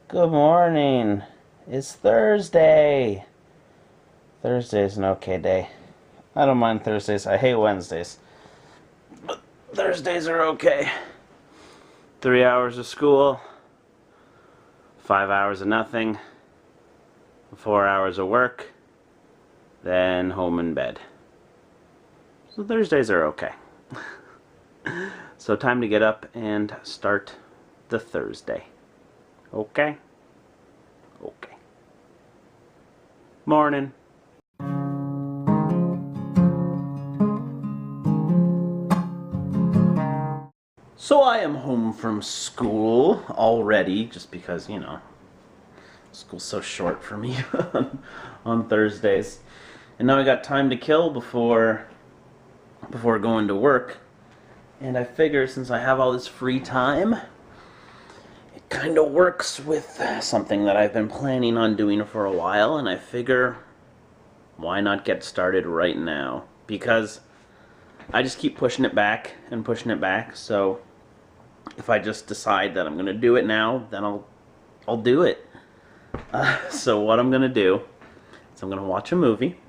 Good morning. It's Thursday. Thursday's an okay day. I don't mind Thursdays. I hate Wednesdays. But Thursdays are okay. 3 hours of school, 5 hours of nothing, 4 hours of work, then home and bed. So Thursdays are okay. So time to get up and start the Thursday. Okay? Okay. Morning. So I am home from school already, just because, school's so short for me on Thursdays. And now I got time to kill before going to work. And I figure since I have all this free time, it kind of works with something that I've been planning on doing for a while, and I figure why not get started right now? Because I just keep pushing it back and pushing it back, so if I just decide that I'm going to do it now, then I'll do it. So what I'm going to do is I'm going to watch a movie,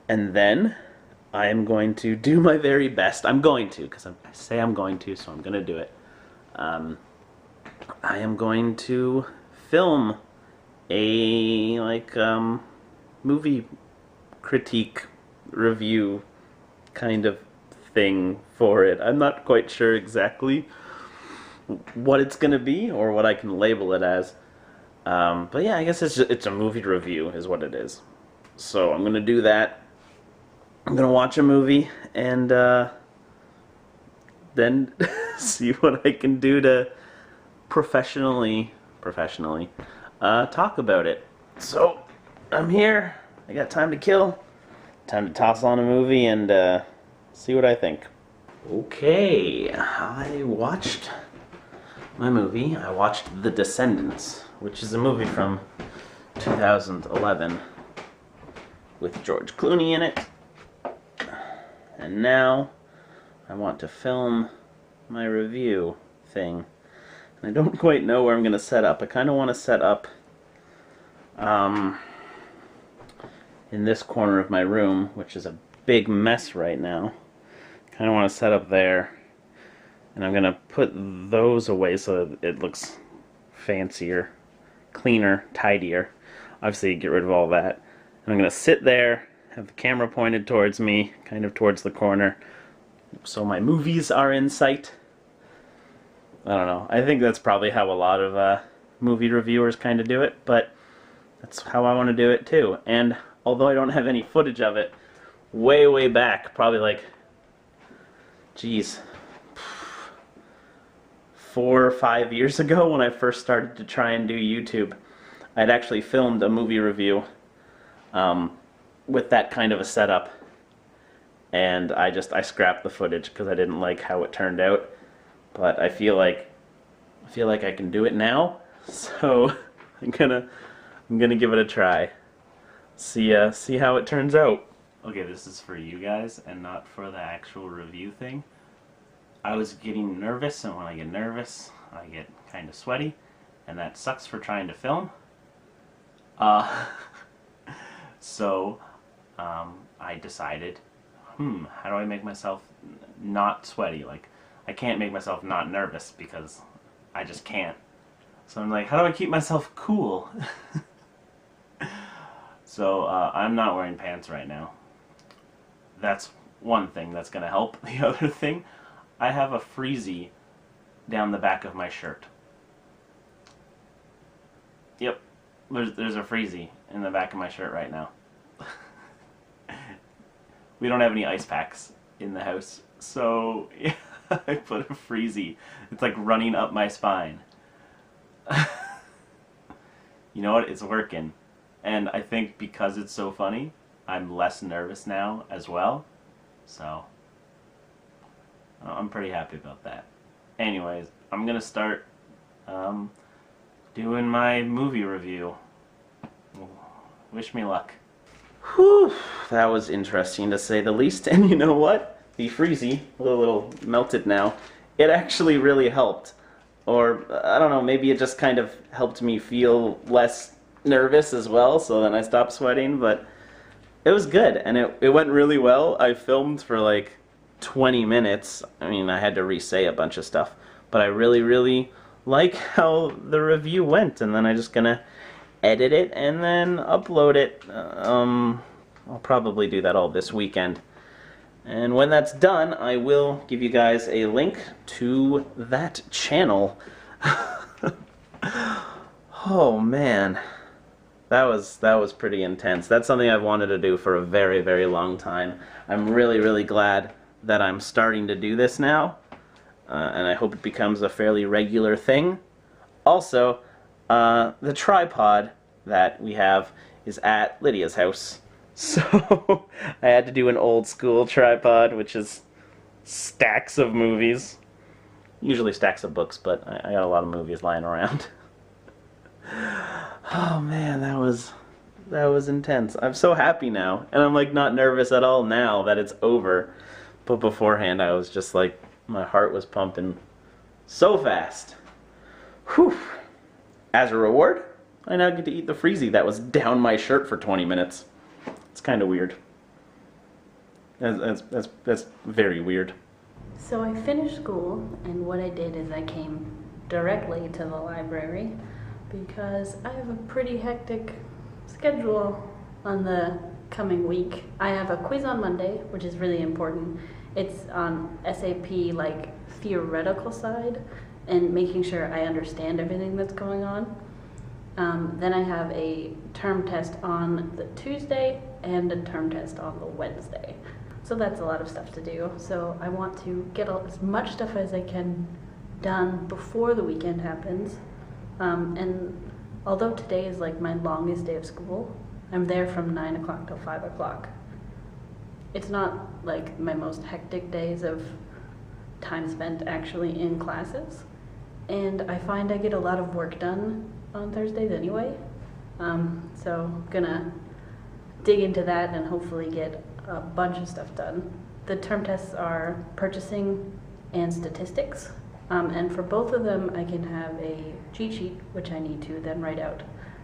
and then I am going to do my very best. I'm going to, because I say I'm going to, so I'm going to do it. I am going to film a movie critique review kind of thing for it. I'm not quite sure exactly what it's gonna be or what I can label it as. But yeah, I guess it's a movie review is what it is. So I'm gonna do that. I'm gonna watch a movie and then see what I can do to professionally talk about it. So I'm here. I got time to kill. Time to toss on a movie and see what I think. Okay, I watched my movie. I watched The Descendants, which is a movie from 2011 with George Clooney in it. And now I want to film my review thing. And I don't quite know where I'm going to set up. I kind of want to set up in this corner of my room, which is a big mess right now. Kind of want to set up there, and I'm gonna put those away so that it looks fancier, cleaner, tidier. Obviously get rid of all that. And I'm gonna sit there, have the camera pointed towards me, kind of towards the corner, so my movies are in sight. I don't know. I think that's probably how a lot of movie reviewers kind of do it, but that's how I want to do it too. And although I don't have any footage of it, way back, probably like, geez, 4 or 5 years ago when I first started to try and do YouTube, I'd actually filmed a movie review with that kind of a setup, and I scrapped the footage because I didn't like how it turned out. But I feel like I can do it now, so I'm gonna give it a try. See how it turns out. Okay, this is for you guys and not for the actual review thing. I was getting nervous, and when I get nervous, I get kind of sweaty, and that sucks for trying to film. So I decided, how do I make myself not sweaty? Like, I can't make myself not nervous because I just can't. So I'm like, how do I keep myself cool? So I'm not wearing pants right now. That's one thing that's going to help. The other thing, I have a FREEZIE down the back of my shirt. Yep, there's a FREEZIE in the back of my shirt right now. We don't have any ice packs in the house, so yeah, I put a FREEZIE. It's like running up my spine. You know what? It's working. And I think because it's so funny, I'm less nervous now as well. So I'm pretty happy about that. Anyways, I'm gonna start doing my movie review. Wish me luck. Whew, that was interesting to say the least. And you know what? The FREEZIE, a little melted now, it actually really helped. Or, I don't know, maybe it just kind of helped me feel less nervous as well, so then I stopped sweating, but it was good, and it went really well. I filmed for like 20 minutes. I mean, I had to re-say a bunch of stuff, but I really, really like how the review went, and then I'm just gonna edit it and then upload it. I'll probably do that all this weekend. And when that's done, I will give you guys a link to that channel. Oh man, that was pretty intense. That's something I've wanted to do for a very, very long time. I'm really, really glad that I'm starting to do this now, and I hope it becomes a fairly regular thing. Also, the tripod that we have is at Lydia's house. So I had to do an old school tripod, which is stacks of movies. Usually stacks of books, but I got a lot of movies lying around. Oh man, that was intense. I'm so happy now, and I'm like not nervous at all now that it's over. But beforehand I was just like, my heart was pumping so fast. Whew. As a reward, I now get to eat the FREEZIE that was down my shirt for 20 minutes. It's kind of weird. That's very weird. So I finished school, and what I did is I came directly to the library because I have a pretty hectic schedule on the coming week. I have a quiz on Monday, which is really important. It's on SAP, like theoretical side, and making sure I understand everything that's going on. Then I have a term test on the Tuesday and a term test on the Wednesday. So that's a lot of stuff to do. So I want to get as much stuff as I can done before the weekend happens. And although today is like my longest day of school, I'm there from 9 o'clock till 5 o'clock. It's not like my most hectic days of time spent actually in classes. And I find I get a lot of work done on Thursdays anyway. So I'm gonna dig into that and hopefully get a bunch of stuff done. The term tests are purchasing and statistics. And for both of them, I can have a cheat sheet, which I need to then write out.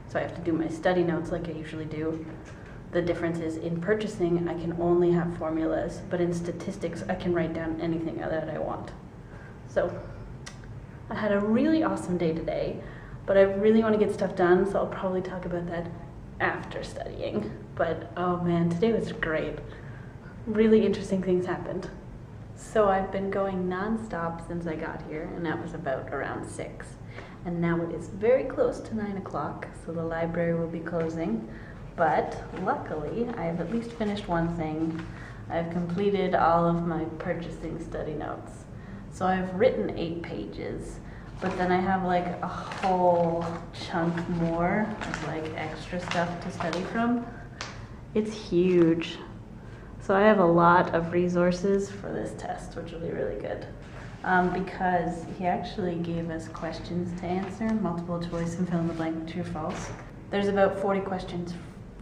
So I have to do my study notes like I usually do. The difference is in purchasing, I can only have formulas, but in statistics, I can write down anything that I want. So I had a really awesome day today, but I really want to get stuff done, so I'll probably talk about that after studying. But oh man, today was great. Really interesting things happened. So I've been going non-stop since I got here, and that was about around 6. And now it is very close to 9 o'clock, so the library will be closing. But luckily, I have at least finished one thing. I've completed all of my purchasing study notes. So I've written 8 pages, but then I have like a whole chunk more of like extra stuff to study from. It's huge. So I have a lot of resources for this test, which will be really good. Because he actually gave us questions to answer, multiple choice and fill in the blank, true or false. There's about 40 questions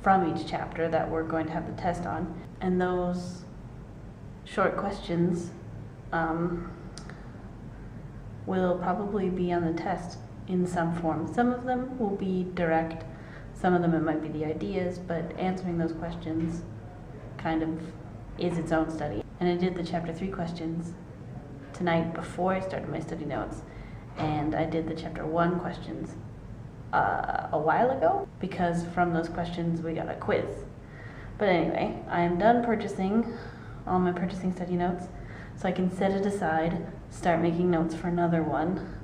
from each chapter that we're going to have the test on. And those short questions will probably be on the test in some form. Some of them will be direct, some of them it might be the ideas, but answering those questions kind of is its own study. And I did the chapter 3 questions tonight before I started my study notes, and I did the chapter 1 questions a while ago, because from those questions we got a quiz. But anyway, I am done purchasing all my purchasing study notes, so I can set it aside, start making notes for another one,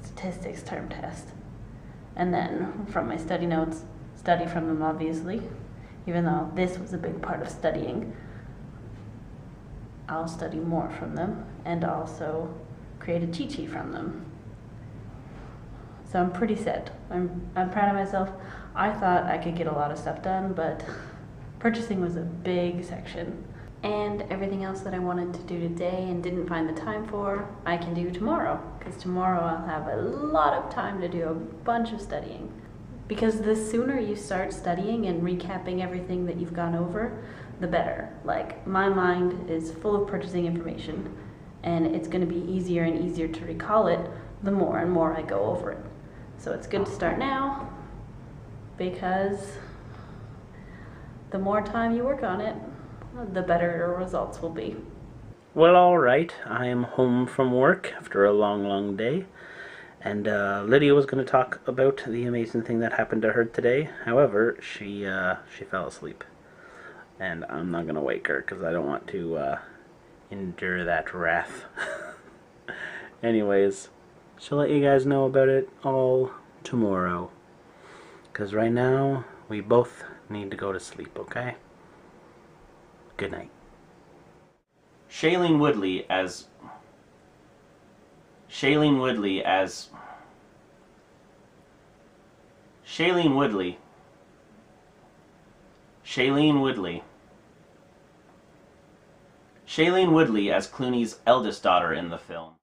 statistics term test. And then from my study notes, study from them obviously, even though this was a big part of studying. I'll study more from them and also create a cheat sheet from them. So I'm pretty set. I'm proud of myself. I thought I could get a lot of stuff done, but purchasing was a big section. And everything else that I wanted to do today and didn't find the time for, I can do tomorrow. Because tomorrow I'll have a lot of time to do a bunch of studying. Because the sooner you start studying and recapping everything that you've gone over, the better. Like, my mind is full of purchasing information, and it's going to be easier and easier to recall it the more and more I go over it. So it's good to start now, because the more time you work on it, the better your results will be. Well, alright, I am home from work after a long day, and Lydia was going to talk about the amazing thing that happened to her today. However, she fell asleep, and I'm not going to wake her because I don't want to endure that wrath. Anyways, she'll let you guys know about it all tomorrow, because right now we both need to go to sleep, okay? Good night. Shailene Woodley as Shailene Woodley as Shailene Woodley Shailene Woodley Shailene Woodley as Clooney's eldest daughter in the film.